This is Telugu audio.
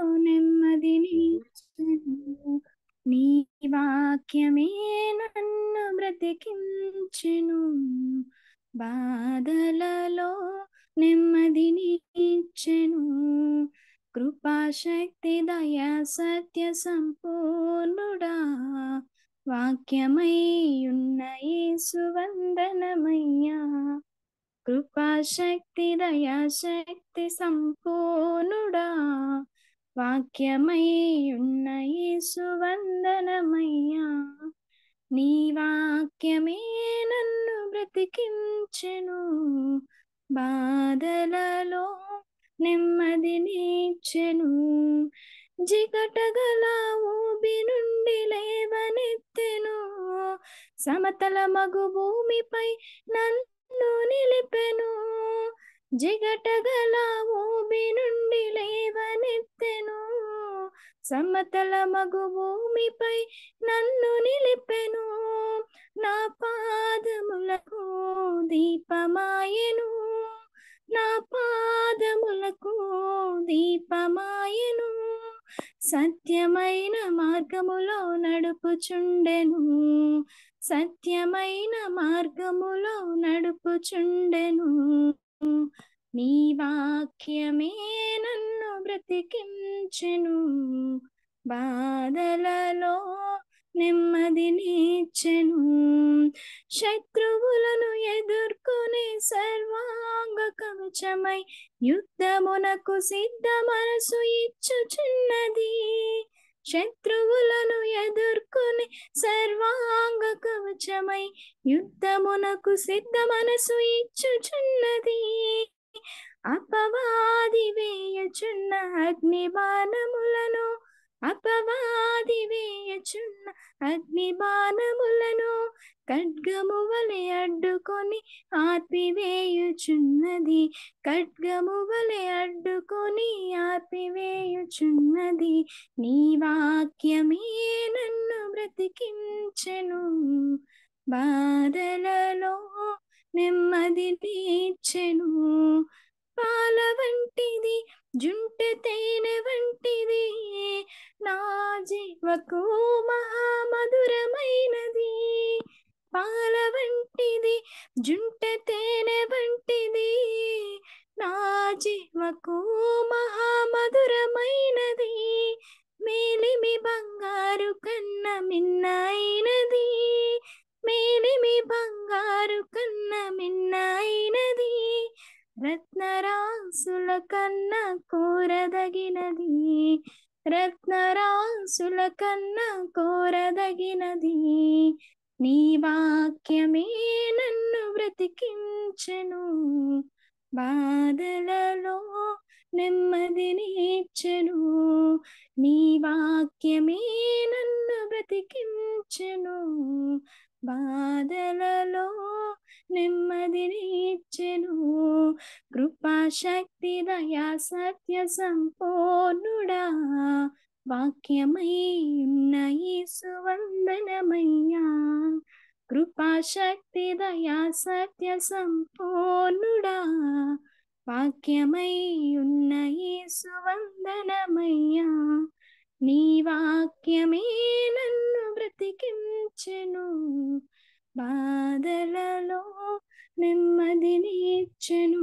నెమ్మదినిచ్చెను. నీ వాక్యమే నన్ను బ్రతికించెను. బాధలలో నెమ్మదినిచ్చెను. కృపాశక్తి దయా సత్య సంపూర్ణుడా, వాక్యమై ఉన్న యేసు వందనమయ్యా. కృపాశక్తి దయా శక్తి సంపూర్ణుడా, వాక్యమై ఉన్న యేసు వందనమయ్యా. నీ వాక్యమే నన్ను బ్రతికించెను. బాధలలో నెమ్మదినిచ్చెను. జిగటగల ఊబి నుండి లేవనెత్తెను. సమతల మగు భూమిపై నన్ను నిలిపెను. జిగటగల ఊబి నుండి లేవనెత్తెను. సమతల మగు భూమిపై నన్ను నిలిపెను. నా పాదములకు దీపమాయెను. నా పాదములకు దీపమాయెను. సత్యమైన మార్గములో నడుపుచుండెను. సత్యమైన మార్గములో నడుపుచుండెను. నీ వాక్యమే నన్ను బ్రతికించెను. బాధలలో నెమ్మదినిచ్చెను. శత్రువులను ఎదుర్కొనే సర్వాంగ కవచమై యుద్ధమునకు సిద్ధ మనసు ఇచ్చుచున్నది. శత్రువులను ఎదుర్కొనే సర్వాంగ కవచమై యుద్ధమునకు సిద్ధ మనసు ఇచ్చుచున్నది. అపవాది వేయుచున్న అగ్ని బాణములను, అపవాది వేయుచున్న అగ్ని బాణములను ఖడ్గము వలె అడ్డుకొని ఆర్పివేయుచున్నది. ఖడ్గము వలె అడ్డుకొని ఆర్పివేయుచున్నది. నీ వాక్యమే నన్ను బ్రతికించెను. బాధలలో నెమ్మదినిచ్చెను. పాల వంటిది జుంటె తేనె వంటిది నా జీవకు మహామధురమైనది. పాల వంటిది జుంటె తేనె వంటిది నా జీవకు మహామధురమైనది. మేలిమి బంగారు కన్న మిన్నైనది. మేలిమి బంగారు కన్న మిన్నైనది. రత్నరాసుల కన్నా కోరదగినది. రత్నరాసుల కన్నా కోరదగినది. నీ వాక్యమే నన్ను బ్రతికించెను. బాధలలో నెమ్మదినిచ్చెను. నీ వాక్యమే నన్ను బ్రతికించెను. బాధలలో నెమ్మదినిచ్చెను. కృపాశక్తి దయా సత్య సంపూర్ణుడా, వాక్యమై ఉన్న యేసు వందనమయ్యా. కృపాశక్తి దయా సత్య సంపూర్ణుడా, వాక్యమై ఉన్న యేసు వందనమయ్యా. నీ వాక్యమే నన్ను బ్రతికించెను. బాధలలో నెమ్మదినిచ్చెను.